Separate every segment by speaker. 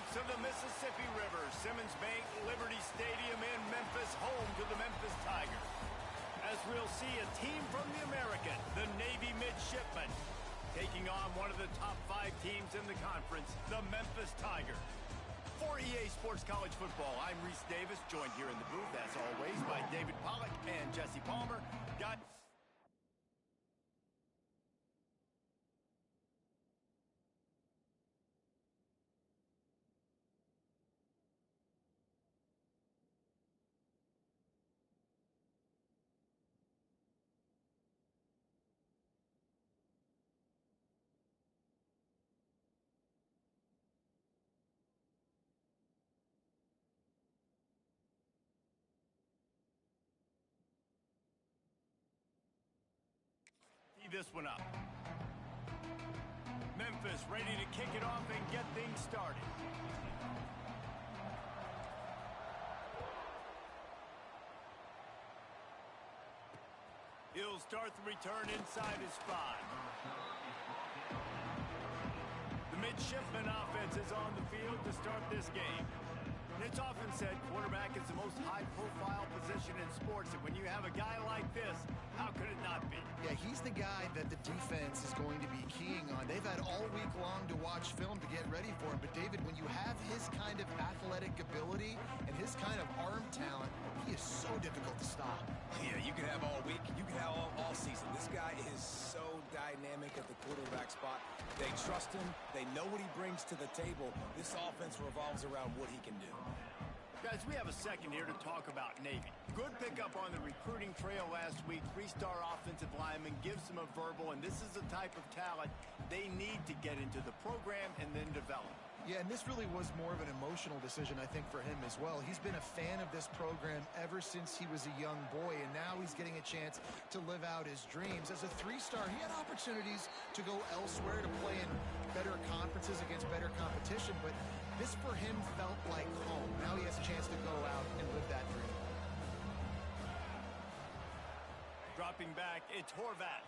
Speaker 1: banks of the Mississippi River, Simmons Bank Liberty Stadium in Memphis, home to the Memphis Tigers. As we'll see a team from the American, the Navy Midshipmen, taking on one of the top 5 teams in the conference, the Memphis Tigers. For EA Sports College Football, I'm Reese Davis, joined here in the booth, as always, by David Pollack and Jesse Palmer. Got this one up. Memphis ready to kick it off and get things started. He'll start the return inside his 5. The Midshipman offense is on the field to start this game. And it's often said quarterback is the most high-profile position in sports, and when you have a guy like this, how could it not be?
Speaker 2: Yeah, he's the guy that the defense is going to be keying on. They've had all week long to watch film to get ready for him, but David, when you have his kind of athletic ability and his kind of arm talent, he is so difficult to stop.
Speaker 3: Yeah, you can have all week, you can have all season. This guy is so dynamic at the quarterback spot. They trust him. They know what he brings to the table. This offense revolves around what he can do.
Speaker 1: Guys, we have a second here to talk about Navy. Good pickup on the recruiting trail last week. 3-star offensive lineman gives them a verbal, and this is the type of talent they need to get into the program and then develop.
Speaker 2: Yeah, and this really was more of an emotional decision, I think, for him as well. He's been a fan of this program ever since he was a young boy, and now he's getting a chance to live out his dreams. As a 3-star, he had opportunities to go elsewhere, to play in better conferences against better competition, but this for him felt like home. Now he has a chance to go out and live that dream.
Speaker 1: Dropping back, it's Horvat.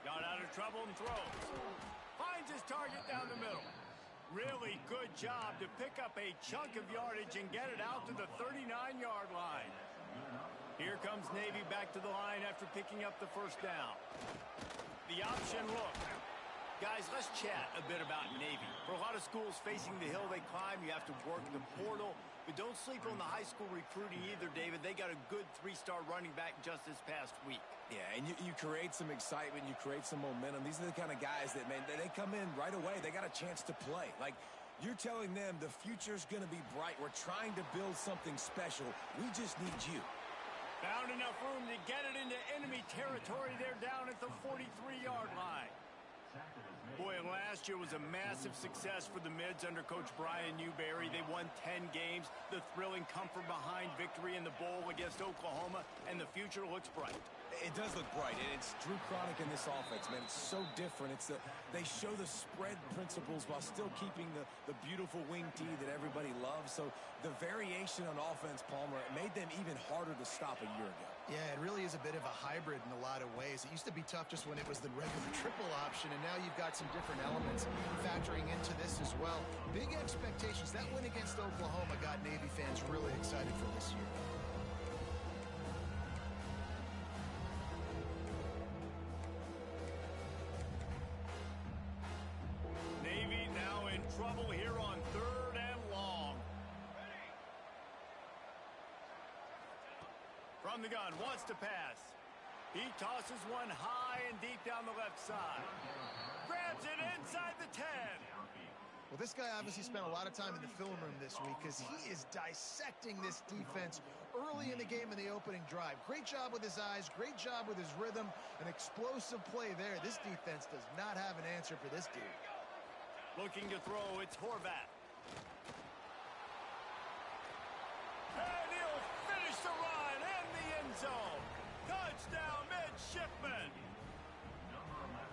Speaker 1: Got out of trouble and throws. Finds his target down the middle. Really good job to pick up a chunk of yardage and get it out to the 39-yard line. Here comes Navy back to the line after picking up the first down. The option look. Guys, let's chat a bit about Navy. For a lot of schools facing the hill they climb, you have to work the portal. But don't sleep on the high school recruiting either, David. They got a good 3-star running back just this past week.
Speaker 3: Yeah, and you create some excitement, you create some momentum. These are the kind of guys that, man, they come in right away. They got a chance to play. Like, you're telling them the future's going to be bright. We're trying to build something special. We just need you.
Speaker 1: Found enough room to get it into enemy territory. They're down at the 43-yard line. Boy, last year was a massive success for the Mids under Coach Brian Newberry. They won 10 games, the thrilling comfort behind victory in the bowl against Oklahoma, and the future looks bright.
Speaker 3: It does look bright, and it's Drew Cronic in this offense, man. It's so different. They show the spread principles while still keeping the beautiful wing tee that everybody loves. So the variation on offense, Palmer, it made them even harder to stop a year ago.
Speaker 2: Yeah, it really is a bit of a hybrid in a lot of ways. It used to be tough just when it was the regular triple option, and now you've got some different elements factoring into this as well. Big expectations. That win against Oklahoma got Navy fans really excited for this year.
Speaker 1: Navy now in trouble here on 3rd and long. From the gun, wants to pass. He tosses one high and deep down the left side. Grabs it inside the 10.
Speaker 2: Well, this guy obviously spent a lot of time in the film room this week because he is dissecting this defense early in the game in the opening drive. Great job with his eyes, great job with his rhythm, an explosive play there. This defense does not have an answer for this dude.
Speaker 1: Looking to throw, it's Horvat. And he'll finish the run in the end zone. Touchdown, Midshipmen.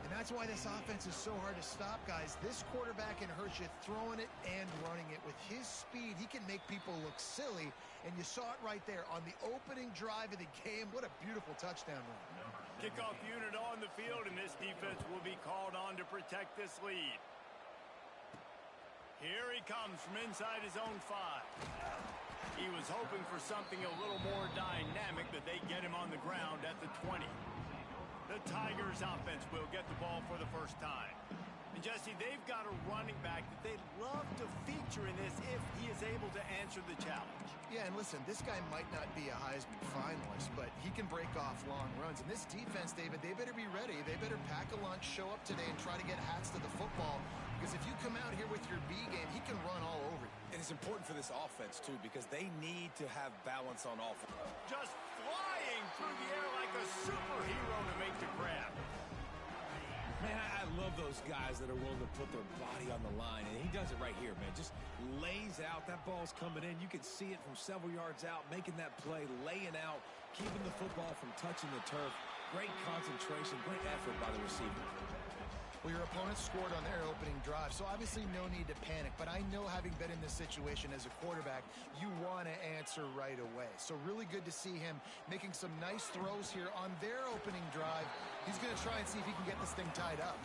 Speaker 2: And that's why this offense is so hard to stop, guys. This quarterback can hurt you throwing it and running it. With his speed, he can make people look silly. And you saw it right there on the opening drive of the game. What a beautiful touchdown run.
Speaker 1: Kickoff unit on the field, and this defense will be called on to protect this lead. Here he comes from inside his own 5. He was hoping for something a little more dynamic, but they get him on the ground at the 20. The Tigers offense will get the ball for the first time. And Jesse, they've got a running back that they'd love to feature in this if he is able to answer the challenge.
Speaker 2: Yeah, and listen, this guy might not be a Heisman finalist, but he can break off long runs. And this defense, David, they better be ready. They better pack a lunch, show up today, and try to get hats to the football. Because if you come out here with your B game, he can run all over you.
Speaker 3: And it's important for this offense, too, because they need to have balance on offense.
Speaker 1: Just flying through the air like a superhero to make the grab.
Speaker 3: Man, I love those guys that are willing to put their body on the line, and he does it right here, man. Just lays out. That ball's coming in. You can see it from several yards out, making that play, laying out, keeping the football from touching the turf. Great concentration, great effort by the receiver.
Speaker 2: Well, your opponent scored on their opening drive, so obviously no need to panic. But I know, having been in this situation as a quarterback, you want to answer right away. So really good to see him making some nice throws here on their opening drive. He's going to try and see if he can get this thing tied up.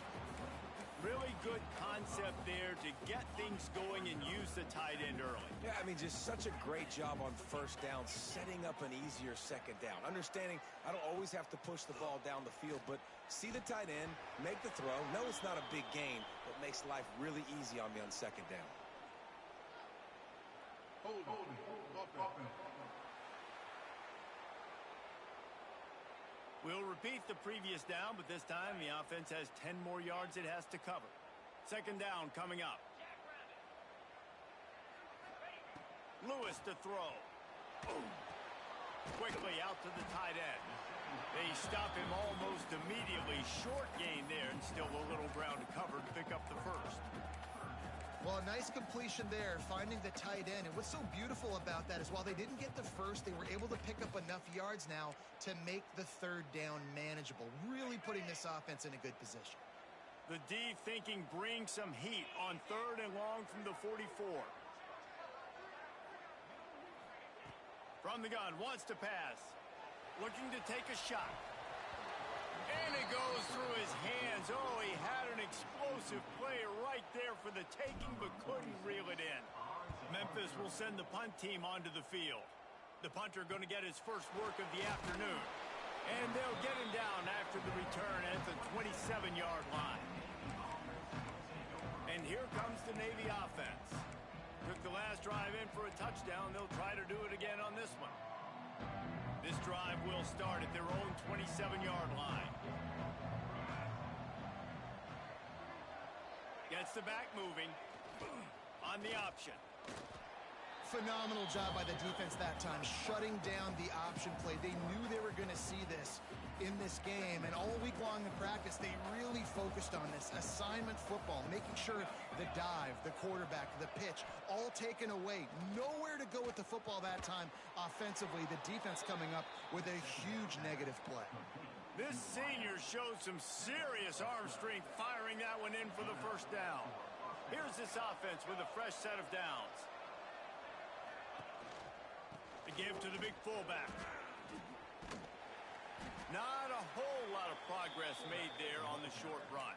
Speaker 1: Really good concept there to get things going and use the tight end early.
Speaker 3: Yeah, I mean, just such a great job on first down, setting up an easier second down. Understanding I don't always have to push the ball down the field, but see the tight end, make the throw. No, it's not a big gain, but makes life really easy on me on second down.
Speaker 1: We'll repeat the previous down, but this time the offense has 10 more yards it has to cover. Second down coming up. Lewis to throw. Quickly out to the tight end. They stop him almost immediately. Short gain there, and still a little ground to cover to pick up the first.
Speaker 2: Well, a nice completion there, finding the tight end. And what's so beautiful about that is while they didn't get the first, they were able to pick up enough yards now to make the third down manageable. Really putting this offense in a good position.
Speaker 1: The D thinking bring some heat on 3rd and long from the 44. From the gun, wants to pass. Looking to take a shot. And it goes through his hands. Oh, he had an explosive play right there for the taking, but couldn't reel it in. Memphis will send the punt team onto the field. The punter going to get his first work of the afternoon. And they'll get him down after the return at the 27-yard line. And here comes the Navy offense. Took the last drive in for a touchdown. They'll try to do it again on this one. This drive will start at their own 27-yard line. Gets the back moving on the option.
Speaker 2: Phenomenal job by the defense that time, shutting down the option play. They knew they were going to see this in this game, and all week long in practice, they really focused on this assignment football, making sure the dive, the quarterback, the pitch, all taken away. Nowhere to go with the football that time offensively. The defense coming up with a huge negative play.
Speaker 1: This senior showed some serious arm strength firing that one in for the first down. Here's this offense with a fresh set of downs. To give to the big fullback. Not a whole lot of progress made there on the short run.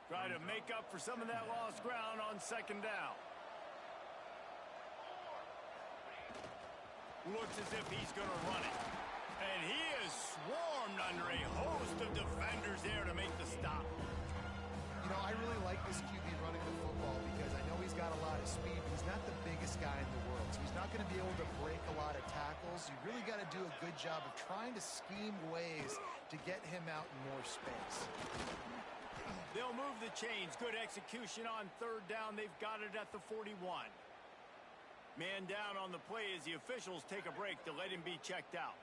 Speaker 1: Try to make up for some of that lost ground on second down. Looks as if he's going to run it. And he is swarmed under a host of defenders there to make the stop.
Speaker 2: You know, I really like this QB running the football because I know he's got a lot of speed, but he's not the biggest guy in the world. So he's not going to be able to break a lot of tackles. You really got to do a good job of trying to scheme ways to get him out in more space.
Speaker 1: They'll move the chains. Good execution on third down. They've got it at the 41. Man down on the play as the officials take a break to let him be checked out.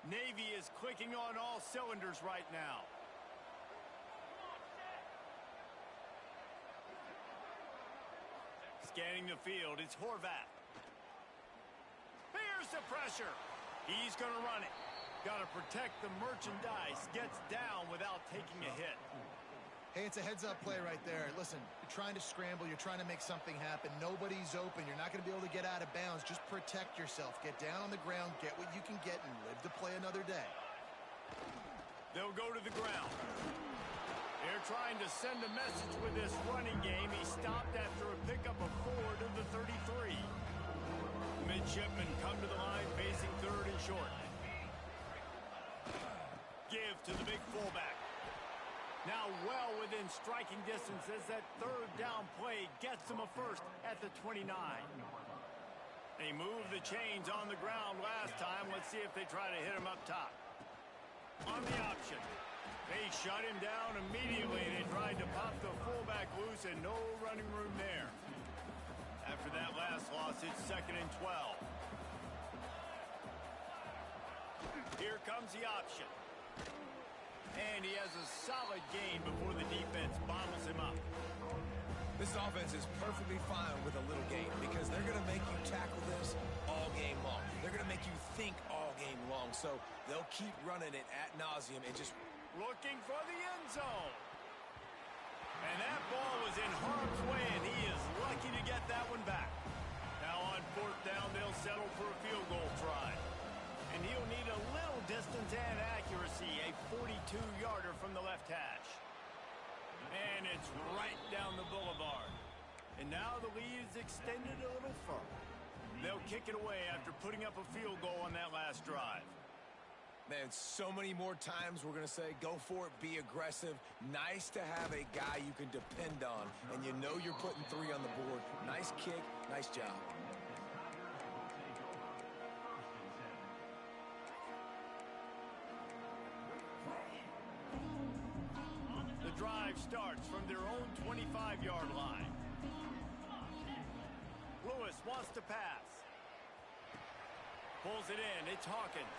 Speaker 1: Navy is clicking on all cylinders right now. Scanning the field, it's Horvat. Here's the pressure. He's going to run it. Got to protect the merchandise. Gets down without taking a hit.
Speaker 2: Hey, it's a heads-up play right there. Listen, you're trying to scramble. You're trying to make something happen. Nobody's open. You're not going to be able to get out of bounds. Just protect yourself. Get down on the ground. Get what you can get and live to play another day.
Speaker 1: They'll go to the ground. They're trying to send a message with this running game. He stopped after a pickup of 4 to the 33. Midshipmen come to the line facing third and short. Give to the big fullback. Now well within striking distance as that third down play gets them a first at the 29. They moved the chains on the ground last time. Let's see if they try to hit him up top. On the option. They shut him down immediately. They tried to pop the fullback loose and no running room there. After that last loss, it's 2nd and 12. Here comes the option. And he has a solid gain before the defense bottles him up.
Speaker 3: This offense is perfectly fine with a little gain because they're going to make you tackle this all game long. They're going to make you think all game long. So they'll keep running it ad nauseum and just
Speaker 1: looking for the end zone. And that ball was in harm's way, and he is lucky to get that one back. Now on 4th down, they'll settle for a field goal try. And he'll need a little distance and accuracy, a 42-yarder from the left hash. And it's right down the boulevard. And now the lead is extended a little further. They'll kick it away after putting up a field goal on that last drive.
Speaker 3: Man, so many more times we're going to say, go for it, be aggressive. Nice to have a guy you can depend on, and you know you're putting 3 on the board. Nice kick, nice job.
Speaker 1: The drive starts from their own 25-yard line. Lewis wants to pass. Pulls it in. It's Hawkins.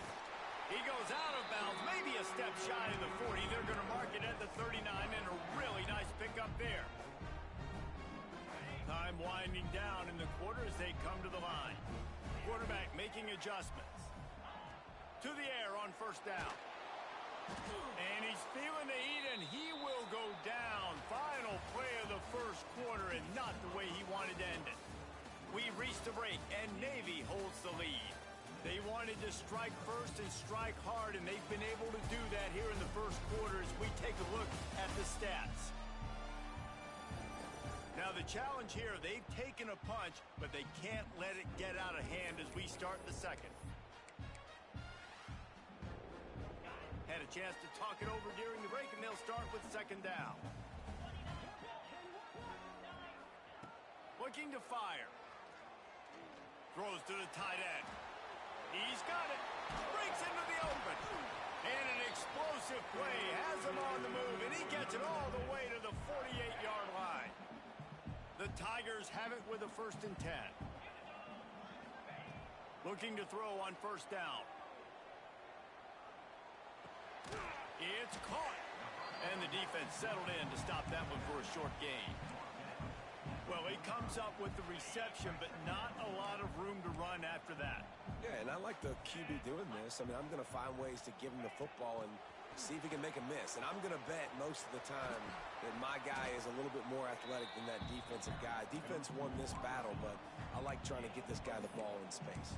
Speaker 1: He goes out of bounds, maybe a step shy of the 40. They're going to mark it at the 39, and a really nice pickup there. Time winding down in the quarter as they come to the line. Quarterback making adjustments. To the air on 1st down. And he's feeling the heat, and he will go down. Final play of the 1st quarter, and not the way he wanted to end it. We reached the break, and Navy holds the lead. They wanted to strike first and strike hard, and they've been able to do that here in the 1st quarter as we take a look at the stats. Now the challenge here, they've taken a punch, but they can't let it get out of hand as we start the 2nd. Had a chance to talk it over during the break, and they'll start with 2nd down. Looking to fire. Throws to the tight end. He's got it. Breaks into the open. And an explosive play has him on the move, and he gets it all the way to the 48-yard line. The Tigers have it with a 1st and 10. Looking to throw on 1st down. It's caught. And the defense settled in to stop that one for a short gain. Well, he comes up with the reception, but not a lot of room to run after that.
Speaker 3: Yeah, and I like the QB doing this. I mean, I'm going to find ways to give him the football and see if he can make a miss. And I'm going to bet most of the time that my guy is a little bit more athletic than that defensive guy. Defense won this battle, but I like trying to get this guy the ball in space.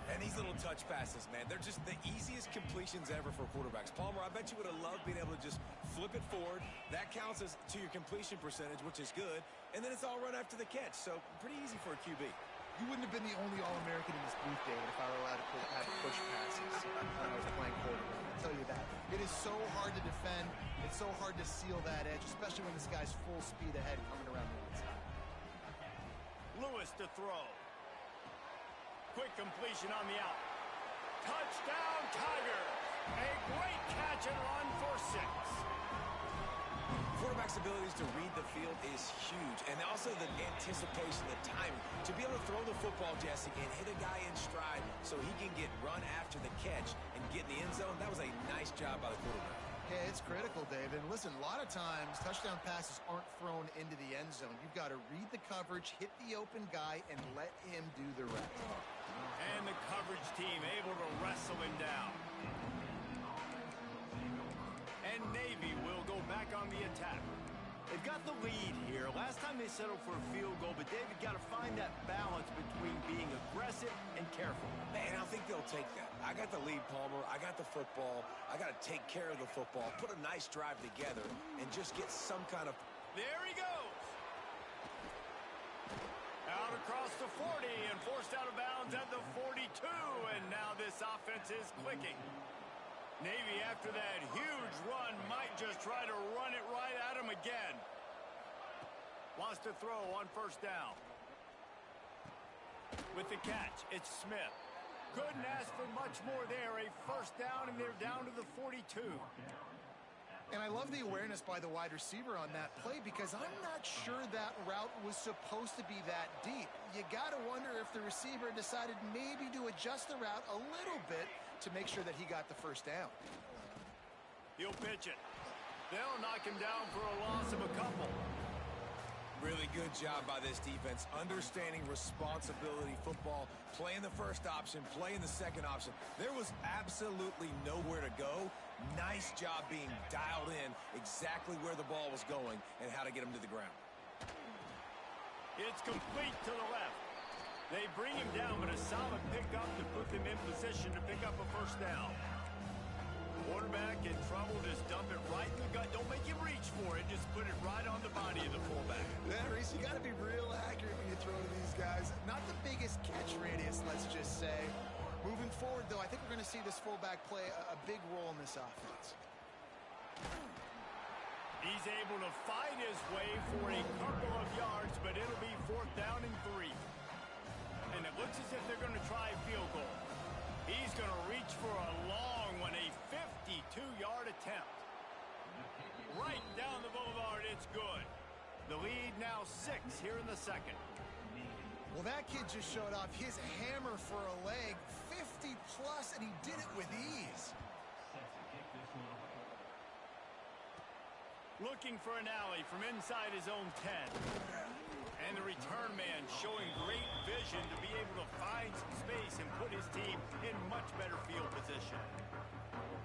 Speaker 3: And these little touch passes, man, they're just the easiest completions ever for quarterbacks. Palmer, I bet you would have loved being able to just flip it forward. That counts as to your completion percentage, which is good. And then it's all run after the catch. So pretty easy for a QB.
Speaker 2: You wouldn't have been the only All-American in this booth, David, if I were allowed to have push passes when I was playing quarterback. I'll tell you that. It is so hard to defend. It's so hard to seal that edge, especially when this guy's full speed ahead coming around the outside.
Speaker 1: Lewis to throw. Quick completion on the out. Touchdown, Tigers! A great catch and run for 6.
Speaker 3: Quarterback's abilities to read the field is huge. And also the anticipation, the timing. To be able to throw the football, Jesse, and hit a guy in stride so he can get run after the catch and get in the end zone, that was a nice job by the quarterback.
Speaker 2: Yeah, it's critical, David. And listen, a lot of times, touchdown passes aren't thrown into the end zone. You've got to read the coverage, hit the open guy, and let him do the rest.
Speaker 1: And the coverage team able to wrestle him down. And Navy will go back on the attack. They've got the lead here. Last time they settled for a field goal, but David got to find that balance between being aggressive and careful.
Speaker 3: Man, I think they'll take that. I got the lead, Palmer. I got the football. I got to take care of the football, put a nice drive together, and just get some kind of...
Speaker 1: There he goes. Out across the 40 and forced out of bounds at the 42, and now this offense is clicking. Navy, after that huge run, might just try to run it right at him again. Wants to throw on first down. With the catch, it's Smith. Couldn't ask for much more there. A first down, and they're down to the 42.
Speaker 2: And I love the awareness by the wide receiver on that play because I'm not sure that route was supposed to be that deep. You got to wonder if the receiver decided maybe to adjust the route a little bit to make sure that he got the first down.
Speaker 1: He'll pitch it. They'll knock him down for a loss of a couple.
Speaker 3: Really good job by this defense, understanding responsibility football, playing the first option, playing the second option. There was absolutely nowhere to go. Nice job being dialed in exactly where the ball was going and how to get him to the ground.
Speaker 1: It's complete to the left. They bring him down, but a solid pickup to put them in position to pick up a first down. Quarterback in trouble, just dump it right in the gut. Don't make him reach for it. Just put it right on the body of the fullback.
Speaker 2: Yeah, Reese, you got to be real accurate when you throw to these guys. Not the biggest catch radius, let's just say. Moving forward, though, I think we're going to see this fullback play a big role in this offense.
Speaker 1: He's able to fight his way for a couple of yards, but it'll be fourth down and 3. And it looks as if they're going to try a field goal. He's going to reach for a long one, a 52-yard attempt. Right down the boulevard, it's good. The lead now 6 here in the second.
Speaker 2: Well, that kid just showed off his hammer for a leg, 50-plus, and he did it with ease.
Speaker 1: Looking for an alley from inside his own 10. And the return man showing great vision to be able to find some space and put his team in much better field position.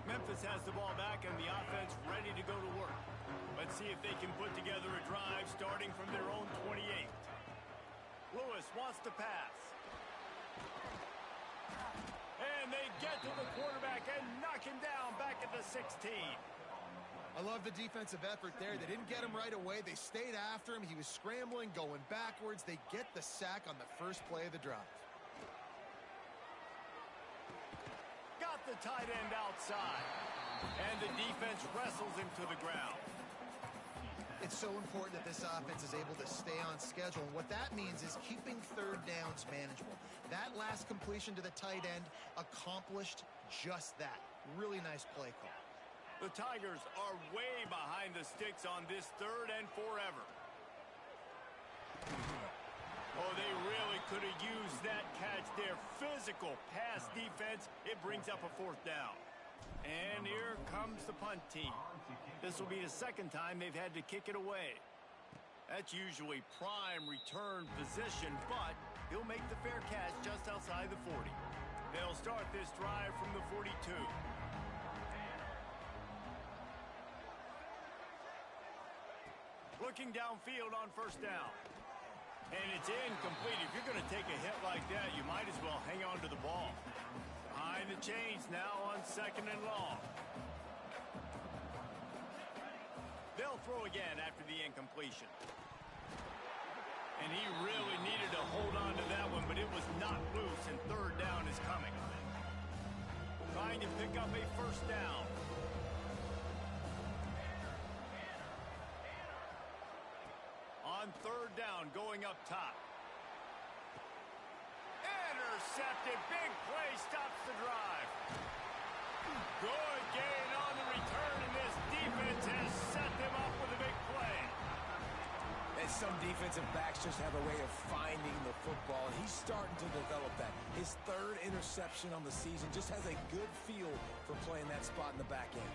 Speaker 1: Memphis has the ball back and the offense ready to go to work. Let's see if they can put together a drive starting from their own 28. Lewis wants to pass. And they get to the quarterback and knock him down back at the 16.
Speaker 2: I love the defensive effort there. They didn't get him right away. They stayed after him. He was scrambling, going backwards. They get the sack on the first play of the drive.
Speaker 1: Got the tight end outside. And the defense wrestles him to the ground.
Speaker 2: It's so important that this offense is able to stay on schedule. And what that means is keeping third downs manageable. That last completion to the tight end accomplished just that. Really nice play call.
Speaker 1: The Tigers are way behind the sticks on this third and forever. Oh, they really could have used that catch there. Physical pass defense. It brings up a fourth down. And here comes the punt team. This will be the second time they've had to kick it away. That's usually prime return position, but he'll make the fair catch just outside the 40. They'll start this drive from the 42. Looking downfield on first down. And it's incomplete. If you're going to take a hit like that, you might as well hang on to the ball. Behind the chains now on second and long. They'll throw again after the incompletion. And he really needed to hold on to that one, but it was not loose, and third down is coming. Trying to pick up a first down. On third down, going up top. Intercepted. Big play stops the drive. Good gain on the return, and this defense has set them up with a big play.
Speaker 3: And some defensive backs just have a way of finding the football. He's starting to develop that. His third interception on the season, just has a good feel for playing that spot in the back end.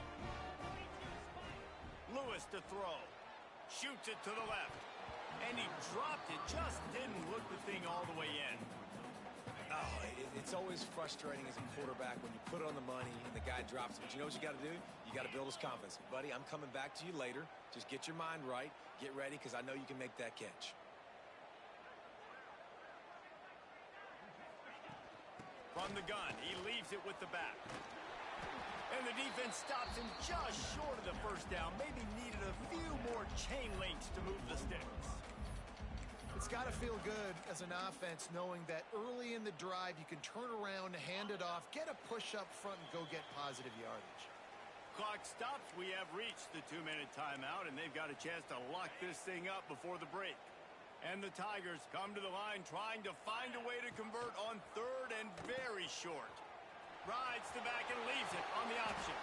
Speaker 1: Lewis to throw. Shoots it to the left. And he dropped it, just didn't look the thing all the way in.
Speaker 3: Oh, it's always frustrating as a quarterback when you put it on the money and the guy drops it. But you know what you got to do? You You got to build his confidence. Buddy, I'm coming back to you later. Just get your mind right. Get ready, because I know you can make that catch.
Speaker 1: From the gun, he leaves it with the back. And the defense stops him just short of the first down. Maybe needed a few more chain links to move the sticks.
Speaker 2: It's got to feel good as an offense knowing that early in the drive you can turn around, hand it off, get a push up front, and go get positive yardage.
Speaker 1: Clock stops. We have reached the 2-minute timeout, and they've got a chance to lock this thing up before the break. And the Tigers come to the line trying to find a way to convert on third and very short. Rides the back and leaves it on the option.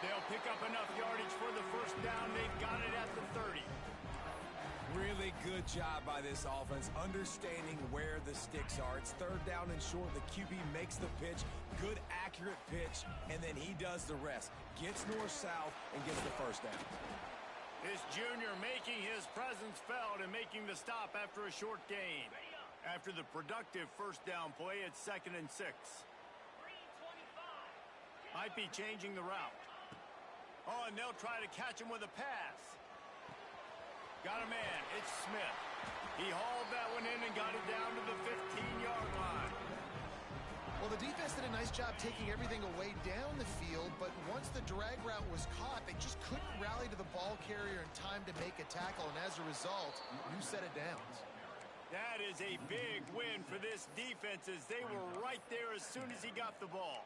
Speaker 1: They'll pick up enough yardage for the first down. They've got it at the 30.
Speaker 3: Really good job by this offense, understanding where the sticks are. It's third down and short. The QB makes the pitch. Good, accurate pitch, and then he does the rest. Gets north-south and gets the first down.
Speaker 1: This junior making his presence felt and making the stop after a short gain. After the productive first down play, it's 2nd and 6. Might be changing the route. Oh, and they'll try to catch him with a pass. Got a man. It's Smith. He hauled that one in and got it down to the 15-yard line.
Speaker 2: Well, the defense did a nice job taking everything away down the field, but once the drag route was caught, they just couldn't rally to the ball carrier in time to make a tackle, and as a result, new set of downs.
Speaker 1: That is a big win for this defense, as they were right there as soon as he got the ball.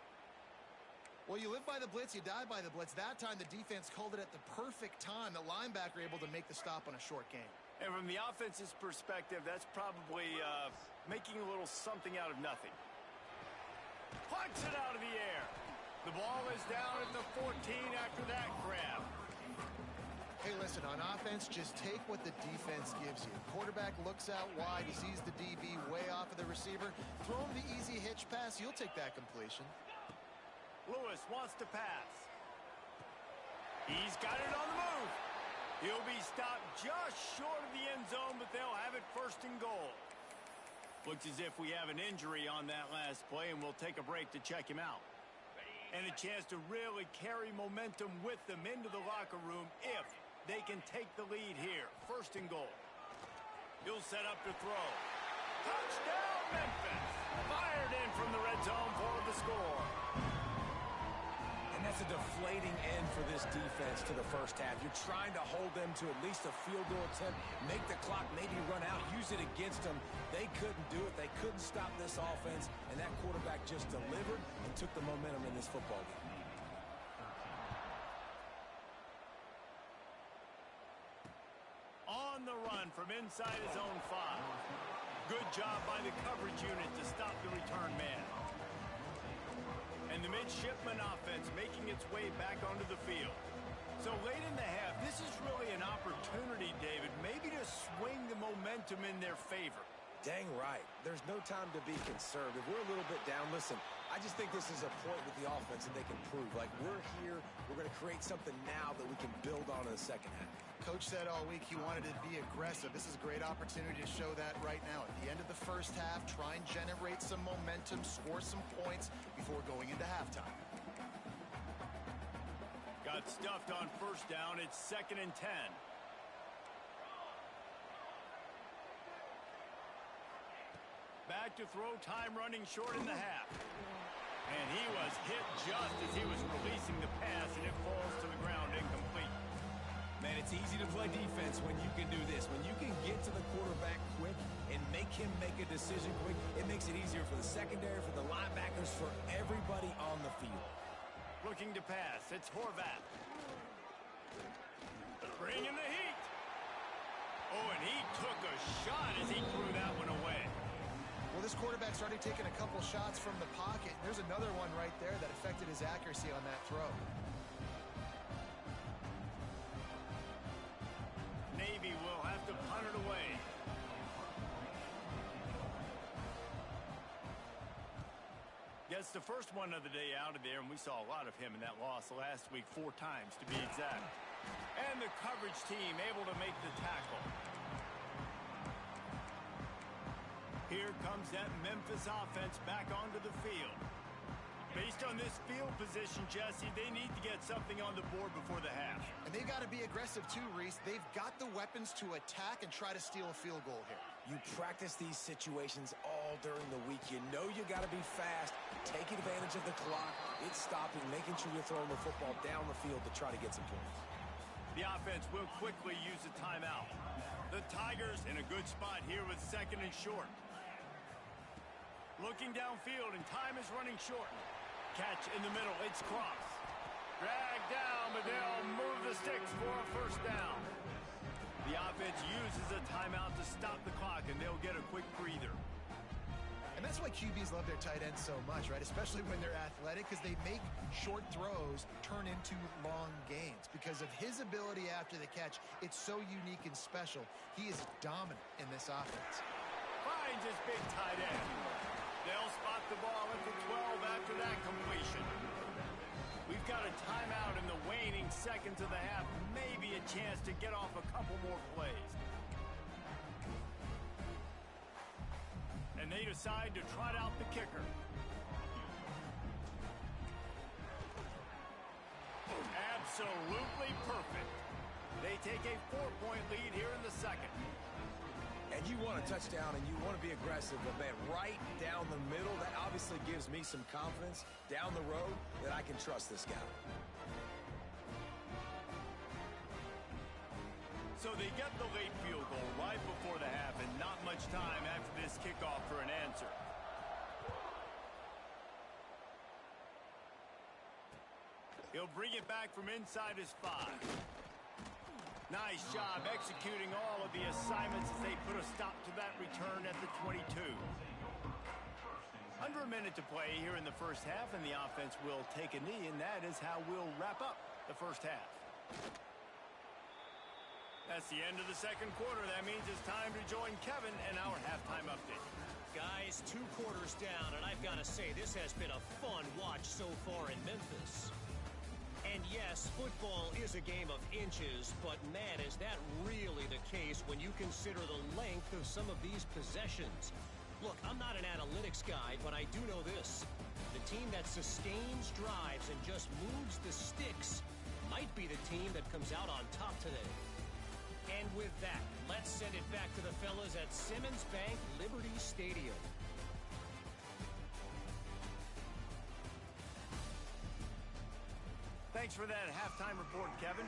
Speaker 2: Well, you live by the blitz, you die by the blitz. That time, the defense called it at the perfect time. The linebacker able to make the stop on a short gain.
Speaker 1: And from the offense's perspective, that's probably making a little something out of nothing. Punts it out of the air. The ball is down at the 14 after that grab.
Speaker 2: Hey, listen, on offense, just take what the defense gives you. Quarterback looks out wide. He sees the DB way off of the receiver. Throw him the easy hitch pass. You'll take that completion.
Speaker 1: Lewis wants to pass. He's got it on the move. He'll be stopped just short of the end zone, but they'll have it 1st and goal. Looks as if we have an injury on that last play, and we'll take a break to check him out. And a chance to really carry momentum with them into the locker room if they can take the lead here. 1st and goal. He'll set up to throw. Touchdown, Memphis! Fired in from the red zone for the score.
Speaker 3: And that's a deflating end for this defense to the first half. You're trying to hold them to at least a field goal attempt, make the clock maybe run out, use it against them. They couldn't do it. They couldn't stop this offense, and that quarterback just delivered and took the momentum in this football game.
Speaker 1: On the run from inside his own 5. Good job by the coverage unit to stop the return man. And the midshipman offense making its way back onto the field. So late in the half, this is really an opportunity, David, maybe to swing the momentum in their favor.
Speaker 3: Dang right. There's no time to be conservative. We're a little bit down. Listen, I just think this is a point with the offense that they can prove. Like, we're here. We're going to create something now that we can build on in the second half.
Speaker 2: Coach said all week he wanted to be aggressive. This is a great opportunity to show that right now. At the end of the first half, try and generate some momentum, score some points before going into halftime.
Speaker 1: Got stuffed on 1st down. It's 2nd and 10. Back to throw, time running short in the half. And he was hit just as he was releasing the pass, and it falls to the ground incomplete.
Speaker 3: Man, it's easy to play defense when you can do this. When you can get to the quarterback quick and make him make a decision quick, it makes it easier for the secondary, for the linebackers, for everybody on the field.
Speaker 1: Looking to pass. It's Horvath. Bringing the heat. Oh, and he took a shot as he threw that one away.
Speaker 2: Well, this quarterback's already taken a couple shots from the pocket. There's another one right there that affected his accuracy on that throw.
Speaker 1: Navy will have to punt it away. Gets the first one of the day out of there, and we saw a lot of him in that loss last week, 4 times to be exact. And the coverage team able to make the tackle. Here comes that Memphis offense back onto the field. Based on this field position, Jesse, they need to get something on the board before the half.
Speaker 2: And they've got to be aggressive too, Reese. They've got the weapons to attack and try to steal a field goal here.
Speaker 3: You practice these situations all during the week. You know you got to be fast, take advantage of the clock. It's stopping, making sure you're throwing the football down the field to try to get some points.
Speaker 1: The offense will quickly use a timeout. The Tigers in a good spot here with 2nd and short. Looking downfield, and time is running short. Catch in the middle, it's Cross. Dragged down, but they'll move the sticks for a first down. The offense uses a timeout to stop the clock, and they'll get a quick breather.
Speaker 2: And that's why QBs love their tight ends so much, right? Especially when they're athletic, because they make short throws turn into long gains. Because of his ability after the catch, it's so unique and special. He is dominant in this offense.
Speaker 1: Finds his big tight end. They'll spot the ball at the 12 after that completion. We've got a timeout in the waning seconds of the half. Maybe a chance to get off a couple more plays. And they decide to trot out the kicker. Absolutely perfect. They take a 4-point lead here in the second.
Speaker 3: And you want a touchdown and you want to be aggressive, but man, right down the middle, that obviously gives me some confidence down the road that I can trust this guy.
Speaker 1: So they get the late field goal right before the half, and not much time after this kickoff for an answer. He'll bring it back from inside his 5. Nice job executing all of the assignments as they put a stop to that return at the 22. Under a minute to play here in the first half, and the offense will take a knee, and that is how we'll wrap up the first half. That's the end of the second quarter. That means it's time to join Kevin and our halftime update.
Speaker 4: Guys, 2 quarters down, and I've got to say, this has been a fun watch so far in Memphis. And yes, football is a game of inches, but man, is that really the case when you consider the length of some of these possessions. Look, I'm not an analytics guy, but I do know this. The team that sustains drives and just moves the sticks might be the team that comes out on top today. And with that, let's send it back to the fellas at Simmons Bank Liberty Stadium.
Speaker 1: Thanks for that halftime report, Kevin.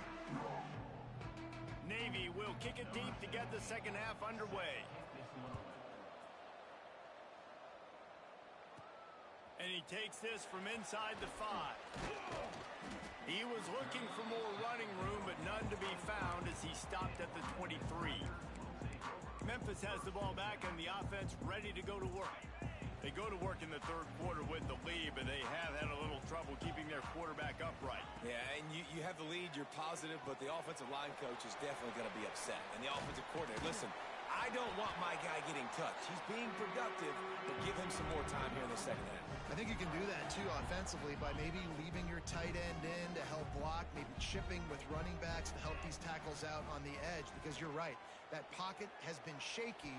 Speaker 1: Navy will kick it deep to get the second half underway. And he takes this from inside the 5. He was looking for more running room, but none to be found as he stopped at the 23. Memphis has the ball back and the offense ready to go to work. They go to work in the third quarter with the lead, but they have had a little trouble keeping their quarterback upright.
Speaker 3: Yeah, and you have the lead, you're positive, but the offensive line coach is definitely going to be upset. And the offensive coordinator, listen, I don't want my guy getting touched. He's being productive, but give him some more time here in the second half.
Speaker 2: I think you can do that, too, offensively, by maybe leaving your tight end in to help block, maybe chipping with running backs to help these tackles out on the edge, because you're right. That pocket has been shaky,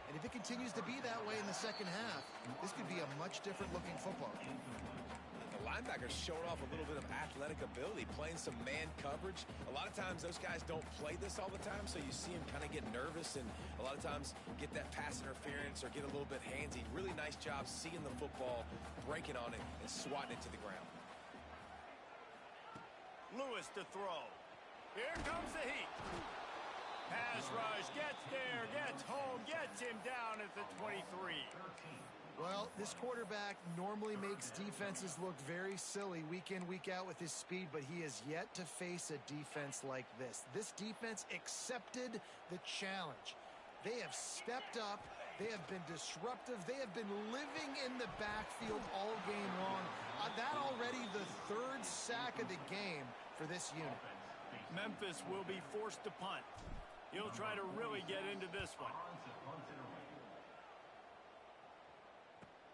Speaker 2: and if it continues to be that way in the second half, this could be a much different-looking football.
Speaker 3: The linebackers showing off a little bit of athletic ability, playing some man coverage. A lot of times those guys don't play this all the time, so you see them kind of get nervous and a lot of times get that pass interference or get a little bit handsy. Really nice job seeing the football, breaking on it, and swatting it to the ground.
Speaker 1: Lewis to throw. Here comes the heat. Pass rush, gets there, gets home, gets him down at the 23.
Speaker 2: Well, this quarterback normally makes defenses look very silly week in, week out with his speed, but he has yet to face a defense like this. This defense accepted the challenge. They have stepped up. They have been disruptive. They have been living in the backfield all game long. That already the 3rd sack of the game for this unit.
Speaker 1: Memphis will be forced to punt. He'll try to really get into this one.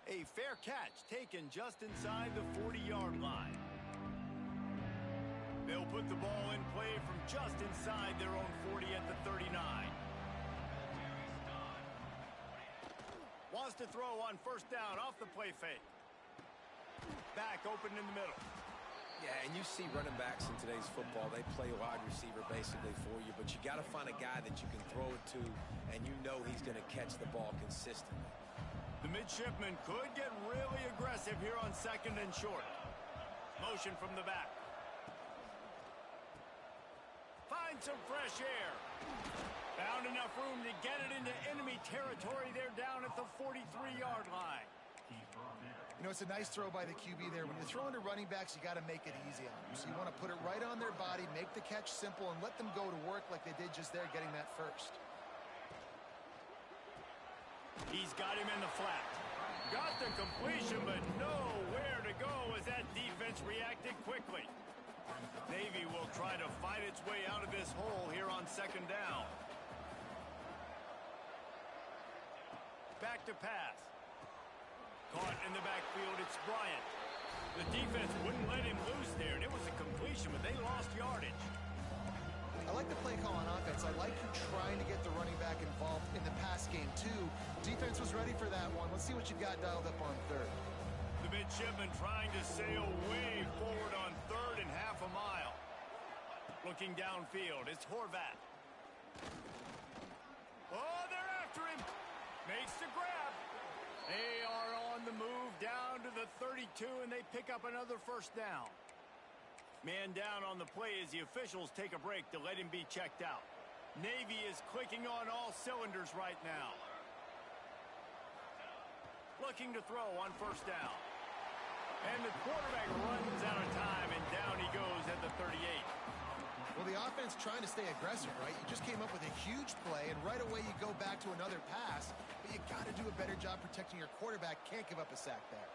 Speaker 1: A fair catch taken just inside the 40-yard line. They'll put the ball in play from just inside their own 40 at the 39. Wants to throw on first down off the play fake. Back open in the middle.
Speaker 3: Yeah, and you see running backs in today's football, they play wide receiver basically for you, but you got to find a guy that you can throw it to, and you know he's going to catch the ball consistently.
Speaker 1: The midshipman could get really aggressive here on 2nd and short. Motion from the back. Find some fresh air. Found enough room to get it into enemy territory there down at the 43-yard line.
Speaker 2: You know, it's a nice throw by the QB there. When you're throwing to running backs, you got to make it easy on them. So you want to put it right on their body, make the catch simple, and let them go to work like they did just there, getting that first.
Speaker 1: He's got him in the flat. Got the completion, but nowhere to go as that defense reacted quickly. Navy will try to fight its way out of this hole here on 2nd down. Back to pass. Caught in the backfield, it's Bryant. The defense wouldn't let him loose there, and it was a completion, but they lost yardage.
Speaker 2: I like the play call on offense. I like you trying to get the running back involved in the pass game, too. Defense was ready for that one. Let's see what you've got dialed up on 3rd.
Speaker 1: The midshipman trying to sail way forward on 3rd and half a mile. Looking downfield, it's Horvat. Oh, they're after him. Makes the grab. They are on the move down to the 32, and they pick up another 1st down. Man down on the play as the officials take a break to let him be checked out. Navy is clicking on all cylinders right now. Looking to throw on 1st down. And the quarterback runs out of time, and down he goes at the 38.
Speaker 2: Well, the offense trying to stay aggressive, right? You just came up with a huge play, and right away you go back to another pass. But you got to do a better job protecting your quarterback. Can't give up a sack there.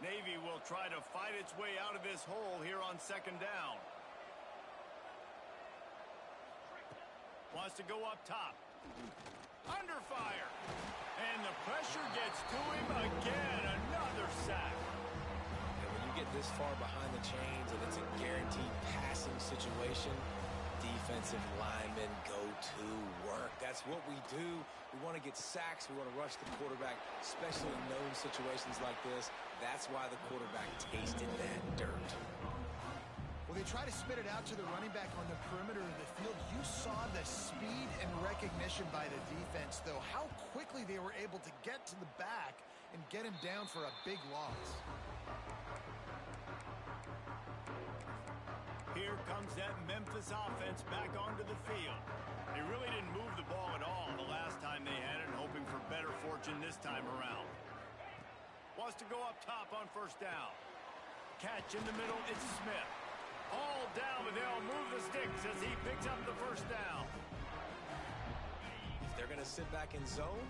Speaker 1: Navy will try to fight its way out of this hole here on 2nd down. Wants to go up top. Under fire. And the pressure gets to him again. Another sack.
Speaker 3: And when you get this far behind the chains and it's a guaranteed passing situation, defensive linemen go to work. That's what we do. We want to get sacks. We want to rush the quarterback, especially in known situations like this. That's why the quarterback tasted that dirt.
Speaker 2: Well, they try to spit it out to the running back on the perimeter of the field. You saw the speed and recognition by the defense, though. How quickly they were able to get to the back and get him down for a big loss.
Speaker 1: Here comes that Memphis offense back onto the field. They really didn't move the ball at all the last time they had it, hoping for better fortune this time around. Wants to go up top on 1st down. Catch in the middle, it's Smith. All down, but they'll move the sticks as he picks up the 1st down.
Speaker 3: If they're going to sit back in zone,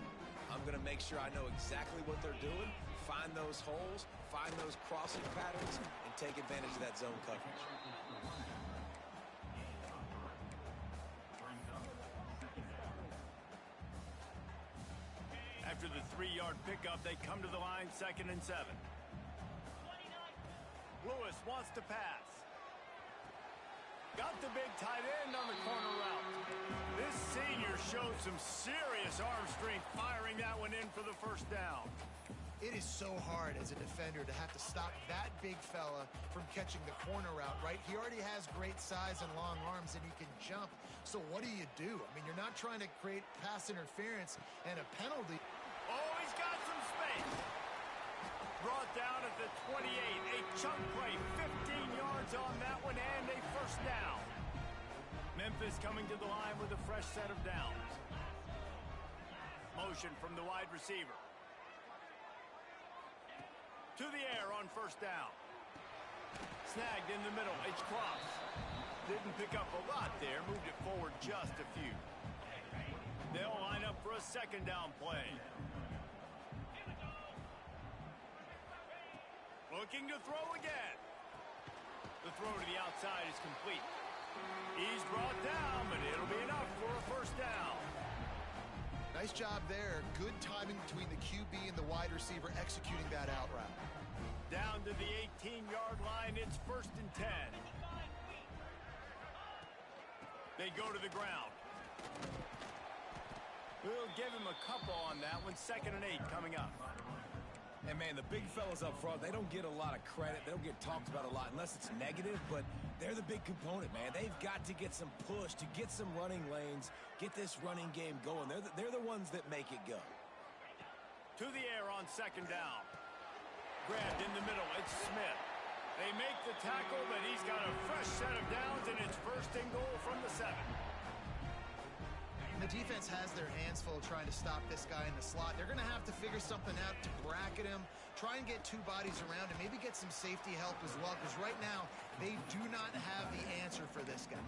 Speaker 3: I'm going to make sure I know exactly what they're doing, find those holes, find those crossing patterns, and take advantage of that zone coverage.
Speaker 1: After the 3-yard pickup, they come to the line 2nd and 7. Lewis wants to pass. Got the big tight end on the corner route. This senior showed some serious arm strength firing that one in for the 1st down.
Speaker 2: It is so hard as a defender to have to stop that big fella from catching the corner route, right? He already has great size and long arms, and he can jump. So what do? I mean, you're not trying to create pass interference and a penalty.
Speaker 1: Oh, he's got some space. Brought down at the 28. A chunk play, 15 yards on that one, and a 1st down. Memphis coming to the line with a fresh set of downs. Motion from the wide receiver. To the air on 1st down. Snagged in the middle, it's Cross. Didn't pick up a lot there, moved it forward just a few. They'll line up for a 2nd down play. Looking to throw again. The throw to the outside is complete. He's brought down, but it'll be enough for a 1st down.
Speaker 2: Nice job there. Good timing between the QB and the wide receiver executing that out route.
Speaker 1: Down to the 18-yard line, it's 1st and 10. They go to the ground. We'll give him a couple on that one. 2nd and 8 coming up.
Speaker 3: And, man, the big fellas up front, they don't get a lot of credit. They don't get talked about a lot unless it's negative, but they're the big component, man. They've got to get some push, to get some running lanes, get this running game going. They're the ones that make it go.
Speaker 1: To the air on second down. Grabbed in the middle. It's Smith. They make the tackle, but he's got a fresh set of downs, and it's first and goal from the 7.
Speaker 2: The defense has their hands full trying to stop this guy in the slot. They're going to have to figure something out to bracket him, try and get two bodies around him, maybe get some safety help as well, because right now they do not have the answer for this guy.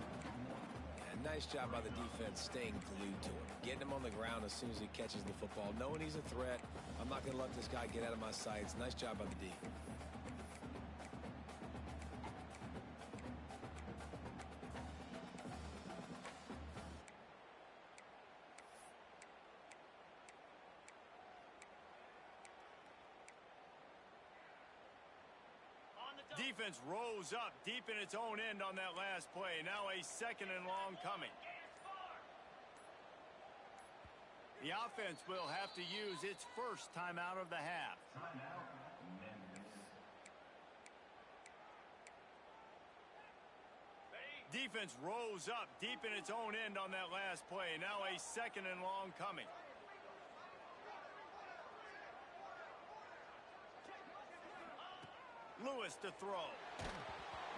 Speaker 3: Yeah, nice job by the defense staying glued to him, getting him on the ground as soon as he catches the football, knowing he's a threat. I'm not going to let this guy get out of my sights. Nice job by the D.
Speaker 1: Defense rose up deep in its own end on that last play. Now a second and long coming. The offense will have to use its first timeout of the half. Defense rose up deep in its own end on that last play. Now a second and long coming. Lewis to throw.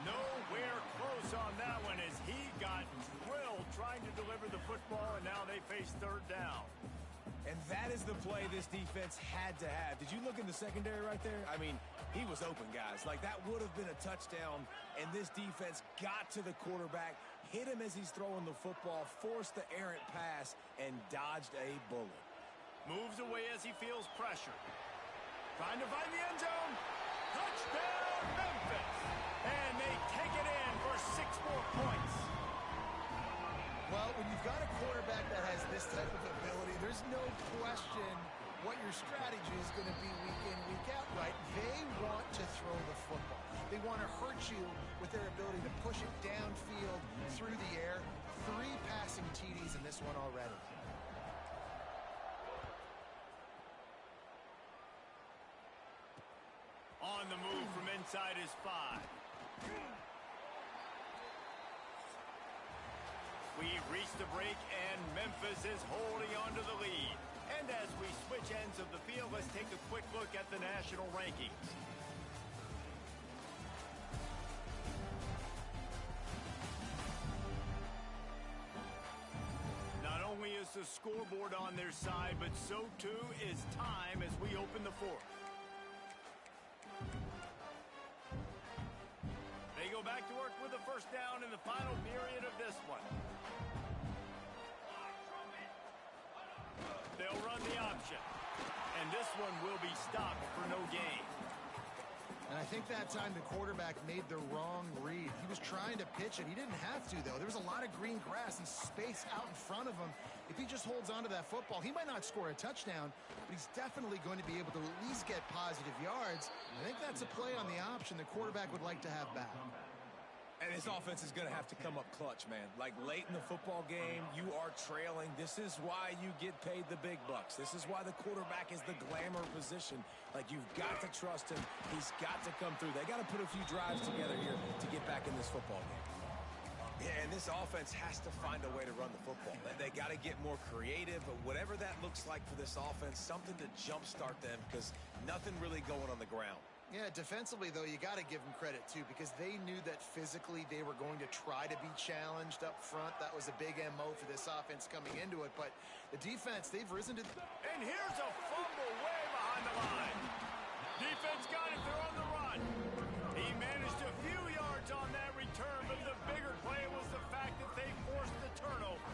Speaker 1: Nowhere close on that one as he got drilled trying to deliver the football, and now they face third down.
Speaker 3: And that is the play this defense had to have. Did you look in the secondary right there? I mean, he was open, guys. Like, that would have been a touchdown, and this defense got to the quarterback, hit him as he's throwing the football, forced the errant pass, and dodged a bullet.
Speaker 1: Moves away as he feels pressure. Trying to find the end zone. Touchdown, Memphis! And they take it in for 6 more points.
Speaker 2: Well, when you've got a quarterback that has this type of ability, there's no question what your strategy is going to be week in, week out, right? They want to throw the football. They want to hurt you with their ability to push it downfield through the air. 3 passing TDs in this one already.
Speaker 1: On the move from inside his 5. We've reached the break, and Memphis is holding on to the lead. And as we switch ends of the field, let's take a quick look at the national rankings. Not only is the scoreboard on their side, but so too is time as we open the 4th. They go back to work with a first down in the final period of this one. They'll run the option. And this one will be stopped for no gain.
Speaker 2: And I think that time the quarterback made the wrong read. He was trying to pitch it. He didn't have to, though. There was a lot of green grass and space out in front of him. If he just holds on to that football, he might not score a touchdown, but he's definitely going to be able to at least get positive yards. I think that's a play on the option the quarterback would like to have back.
Speaker 3: And his offense is going to have to come up clutch, man. Like, late in the football game, you are trailing. This is why you get paid the big bucks. This is why the quarterback is the glamour position. Like, you've got to trust him. He's got to come through. They got to put a few drives together here to get back in this football game. Yeah, and this offense has to find a way to run the football. They got to get more creative, but whatever that looks like for this offense, something to jumpstart them because nothing really going on the ground.
Speaker 2: Yeah, defensively, though, you got to give them credit, too, because they knew that physically they were going to try to be challenged up front. That was a big MO for this offense coming into it. But the defense, they've risen to...
Speaker 1: And here's a fumble way behind the line. Defense got it. They're on the run. He managed a few yards on that return, but the bigger play was the fact that they forced the turnover.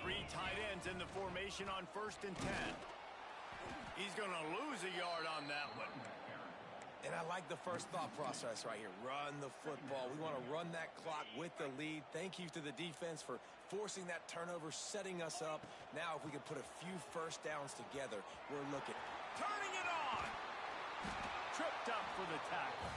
Speaker 1: 3 tight ends in the formation on 1st and 10. He's going to lose a yard on that one.
Speaker 3: And I like the first thought process right here. Run the football. We want to run that clock with the lead. Thank you to the defense for forcing that turnover, setting us up. Now, if we can put a few first downs together, we're looking.
Speaker 1: Turning it on. Tripped up for the tackle.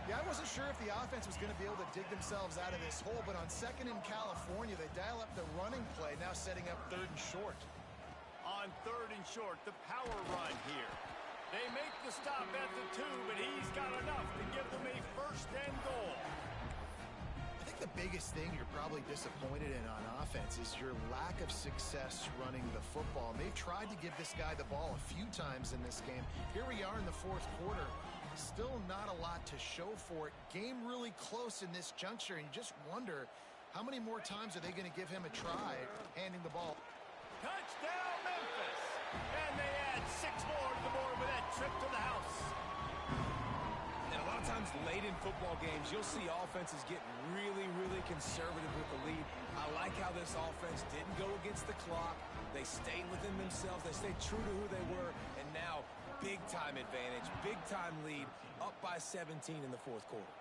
Speaker 2: Yeah, I wasn't sure if the offense was going to be able to dig themselves out of this hole, but on 2nd in California, they dial up the running play, now setting up 3rd and short.
Speaker 1: On 3rd and short, the power run here. They make the stop at the 2, but he's got enough to give them a first and goal.
Speaker 2: I think the biggest thing you're probably disappointed in on offense is your lack of success running the football. They've tried to give this guy the ball a few times in this game. Here we are in the fourth quarter. Still not a lot to show for it. Game really close in this juncture, and you just wonder how many more times are they going to give him a try handing the ball.
Speaker 1: Touchdown, Memphis! And they add 6 more to the board with that trip to the house.
Speaker 3: And a lot of times late in football games, you'll see offenses get really, really conservative with the lead. I like how this offense didn't go against the clock. They stayed within themselves. They stayed true to who they were. And now, big-time advantage, big-time lead, up by 17 in the fourth quarter.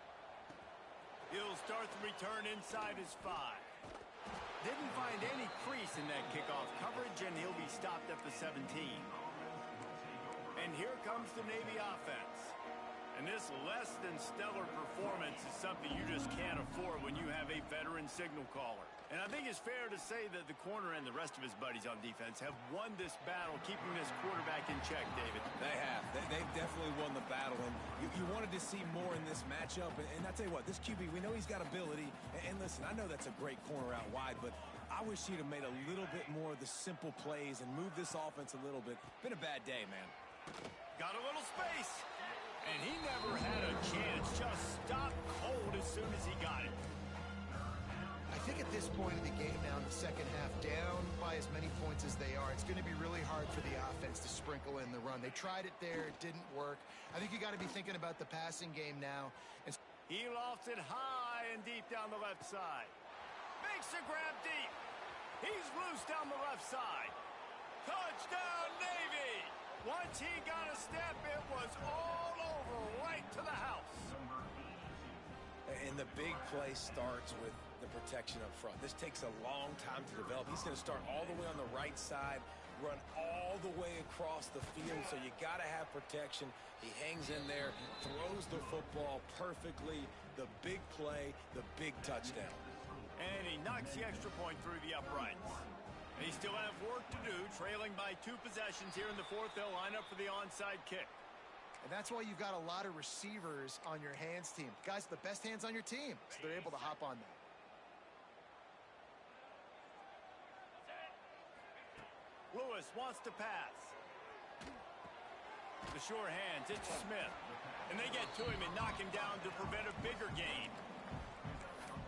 Speaker 1: He'll start the return inside his 5. Didn't find any crease in that kickoff coverage, and he'll be stopped at the 17. And here comes the Navy offense. And this less than stellar performance is something you just can't afford when you have a veteran signal caller. And I think it's fair to say that the corner and the rest of his buddies on defense have won this battle, keeping this quarterback in check, David.
Speaker 3: They have. They've definitely won the battle. And you wanted to see more in this matchup. And I tell you what, this QB, we know he's got ability. And listen, I know that's a great corner out wide, but I wish he'd have made a little bit more of the simple plays and moved this offense a little bit. Been a bad day, man.
Speaker 1: Got a little space. And he never had a chance. Just stopped cold as soon as he got it.
Speaker 2: I think at this point in the game now, in the second half, down by as many points as they are, it's going to be really hard for the offense to sprinkle in the run. They tried it there. It didn't work. I think you got to be thinking about the passing game now. And
Speaker 1: he lofts it high and deep down the left side. Makes a grab deep. He's loose down the left side. Touchdown, Navy! Once he got a step, it was all over, right to the house.
Speaker 3: And the big play starts with the protection up front. This takes a long time to develop. He's going to start all the way on the right side, run all the way across the field, so you got to have protection. He hangs in there, throws the football perfectly, the big play, the big touchdown.
Speaker 1: And he knocks the extra point through the uprights. They still have work to do, trailing by 2 possessions here in the fourth. They'll line up for the onside kick.
Speaker 2: And that's why you've got a lot of receivers on your hands team. Guys, the best hands on your team, so they're able to hop on them.
Speaker 1: Lewis wants to pass. The sure hands, it's Smith. And they get to him and knock him down to prevent a bigger gain.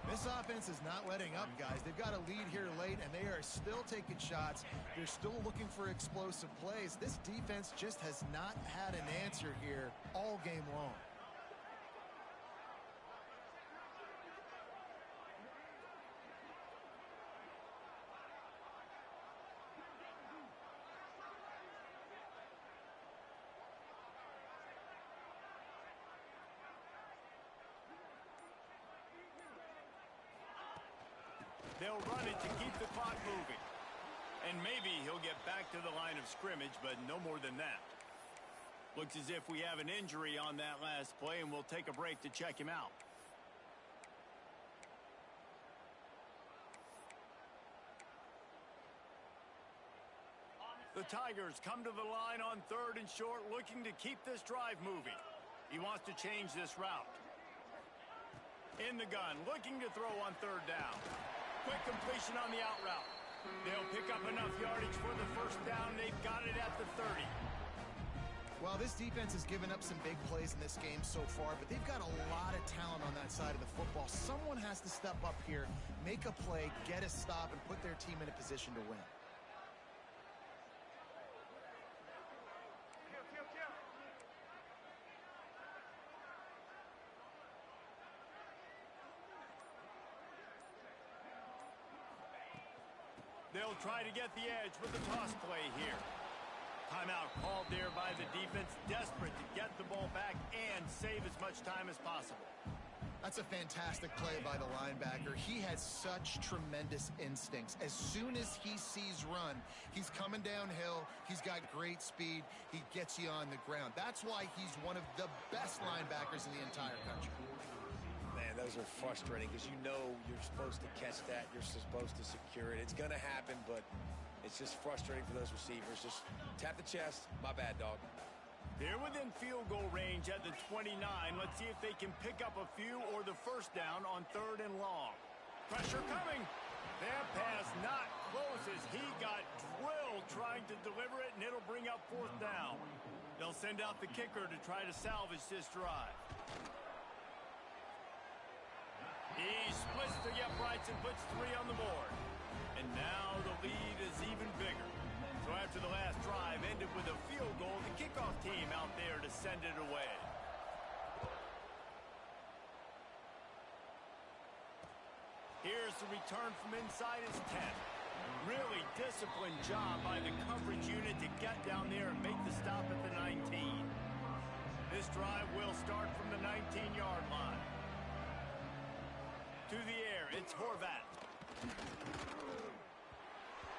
Speaker 2: This offense is not letting up, guys. They've got a lead here late, and they are still taking shots. They're still looking for explosive plays. This defense just has not had an answer here all game long.
Speaker 1: They'll run it to keep the clock moving. And maybe he'll get back to the line of scrimmage, but no more than that. Looks as if we have an injury on that last play, and we'll take a break to check him out. The Tigers come to the line on 3rd and short, looking to keep this drive moving. He wants to change this route. In the gun, looking to throw on 3rd down. Quick completion on the out route. They'll pick up enough yardage for the first down. They've got it at the 30.
Speaker 2: Well, this defense has given up some big plays in this game so far, but they've got a lot of talent on that side of the football. Someone has to step up here, make a play, get a stop, and put their team in a position to win.
Speaker 1: They'll try to get the edge with the toss play here. Timeout called there by the defense, desperate to get the ball back and save as much time as possible.
Speaker 2: That's a fantastic play by the linebacker. He has such tremendous instincts. As soon as he sees run, he's coming downhill. He's got great speed. He gets you on the ground. That's why he's one of the best linebackers in the entire country.
Speaker 3: Man, those are frustrating because you know you're supposed to catch that. You're supposed to secure it. It's going to happen, but it's just frustrating for those receivers. Just tap the chest. My bad, dog.
Speaker 1: They're within field goal range at the 29. Let's see if they can pick up a few or the first down on 3rd and long. Pressure coming. That pass not close as he got drilled trying to deliver it, and it'll bring up 4th down. They'll send out the kicker to try to salvage this drive. He splits the uprights and puts 3 on the board. And now the lead is even bigger. So after the last drive ended with a field goal, the kickoff team out there to send it away. Here's the return from inside his 10. Really disciplined job by the coverage unit to get down there and make the stop at the 19. This drive will start from the 19-yard line. To the air, it's Horvat.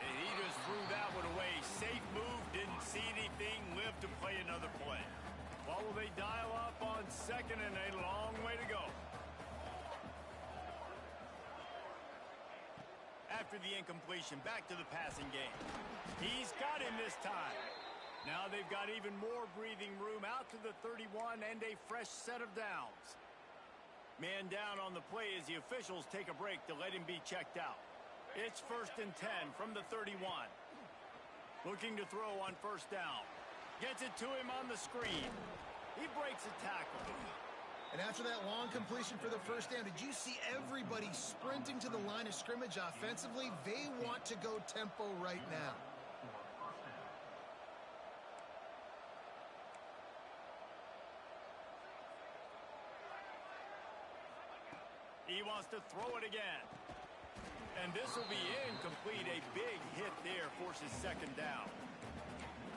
Speaker 1: And he just threw that one away. Safe move, didn't see anything, lived to play another play. What will they dial up on 2nd and a long way to go? After the incompletion, back to the passing game. He's got him this time. Now they've got even more breathing room out to the 31 and a fresh set of downs. Man down on the play as the officials take a break to let him be checked out. It's 1st and 10 from the 31. Looking to throw on 1st down. Gets it to him on the screen. He breaks a tackle.
Speaker 2: And after that long completion for the first down, did you see everybody sprinting to the line of scrimmage offensively? They want to go tempo right now.
Speaker 1: He wants to throw it again. And this will be incomplete. A big hit there forces 2nd down.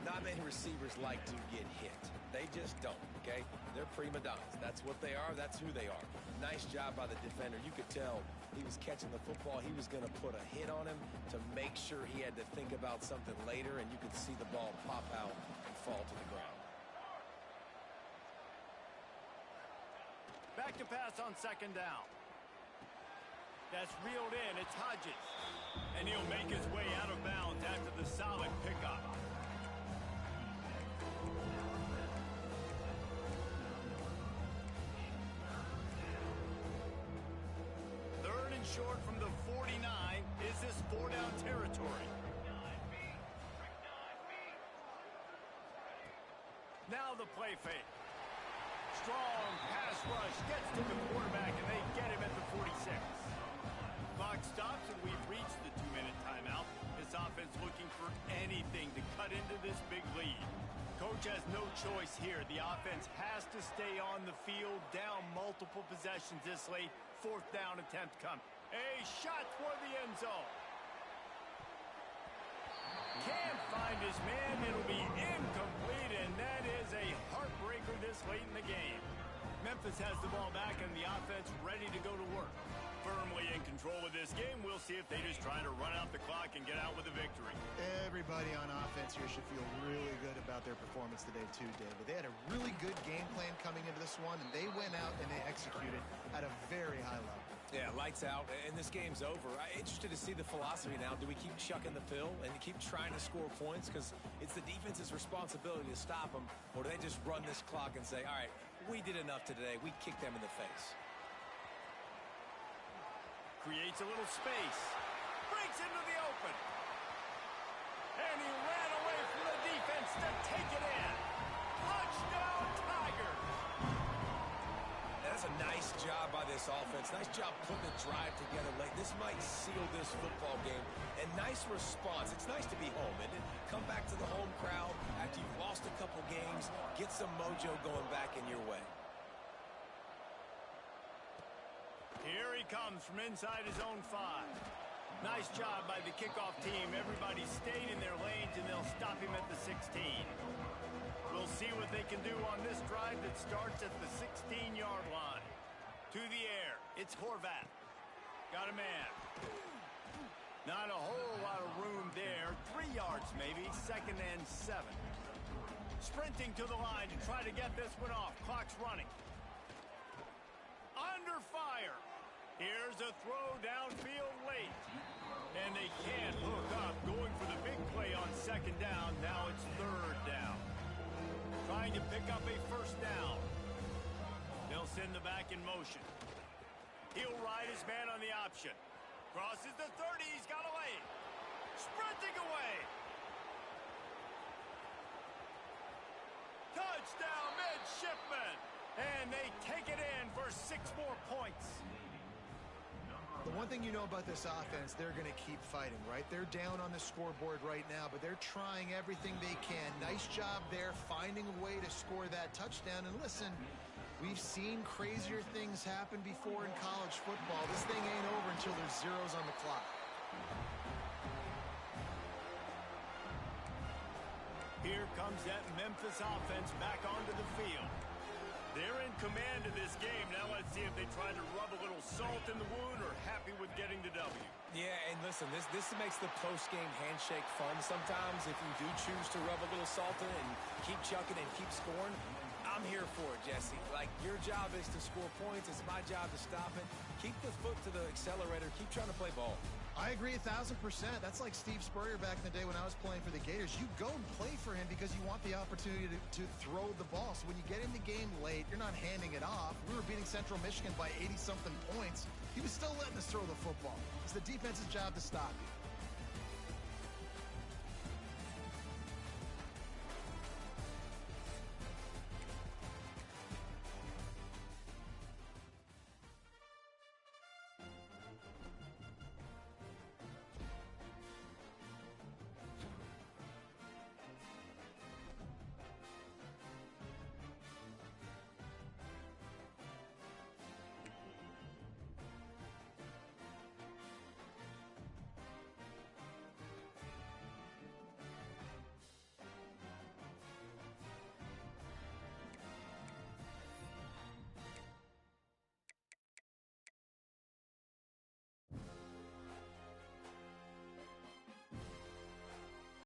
Speaker 3: Not many receivers like to get hit. They just don't, okay? They're prima donnas. That's what they are. That's who they are. Nice job by the defender. You could tell he was catching the football. He was going to put a hit on him to make sure he had to think about something later, and you could see the ball pop out and fall to the ground.
Speaker 1: Back to pass on 2nd down. That's reeled in. It's Hodges. And he'll make his way out of bounds after the solid pickup. Third and short from the 49. Is this 4-down territory? Now the play fake. Strong pass rush gets to the quarterback, and they get him at the 46. Clock stops, and we've reached the 2-minute timeout. This offense looking for anything to cut into this big lead. Coach has no choice here. The offense has to stay on the field, down multiple possessions this late. 4th down attempt come. A shot for the end zone. Can't find his man. It'll be incomplete, and that is a heartbreaker this late in the game. Memphis has the ball back, and the offense ready to go to work. Firmly in control of this game. We'll see if they just try to run out the clock and get out with a victory.
Speaker 2: Everybody on offense here should feel really good about their performance today too, David. They had a really good game plan coming into this one, and they went out and they executed at a very high level.
Speaker 3: Yeah, lights out, and this game's over. I'm interested to see the philosophy now. Do we keep chucking the pill and keep trying to score points? Because it's the defense's responsibility to stop them, or do they just run this clock and say, all right, we did enough today. We kicked them in the face.
Speaker 1: Creates a little space. Breaks into the open. And he ran away from the defense to take it in. Touchdown, Tigers!
Speaker 3: That's a nice job by this offense. Nice job putting the drive together late. This might seal this football game. And nice response. It's nice to be home, isn't it? Come back to the home crowd after you've lost a couple games. Get some mojo going back in your way.
Speaker 1: Here he comes from inside his own 5. Nice job by the kickoff team. Everybody stayed in their lanes, and they'll stop him at the 16. We'll see what they can do on this drive that starts at the 16-yard line. To the air, it's Horvat. Got a man. Not a whole lot of room there. 3 yards maybe, 2nd and 7. Sprinting to the line to try to get this one off. Clock's running. Under fire. Here's a throw downfield late. And they can't hook up. Going for the big play on 2nd down. Now it's 3rd down. trying to pick up a first down. They'll send the back in motion. He'll ride his man on the option. Crosses the 30. He's got away. Sprinting away. Touchdown, midshipman. And they take it in for 6 more points.
Speaker 2: The one thing you know about this offense, they're going to keep fighting, right? They're down on the scoreboard right now, but they're trying everything they can. Nice job there, finding a way to score that touchdown. And listen, we've seen crazier things happen before in college football. This thing ain't over until there's zeros on the clock.
Speaker 1: Here comes that Memphis offense back onto the field. They're in command of this game. Now let's see if they try to rub a little salt in the wound or happy with getting the W.
Speaker 3: Yeah, and listen, this makes the post-game handshake fun sometimes. If you do choose to rub a little salt in and keep chucking and keep scoring, I'm here for it, Jesse. Like, your job is to score points. It's my job to stop it. Keep the foot to the accelerator. Keep trying to play ball.
Speaker 2: I agree 1,000%. That's like Steve Spurrier back in the day when I was playing for the Gators. You go and play for him because you want the opportunity to throw the ball. So when you get in the game late, you're not handing it off. We were beating Central Michigan by 80-something points. He was still letting us throw the football. It's the defense's job to stop you.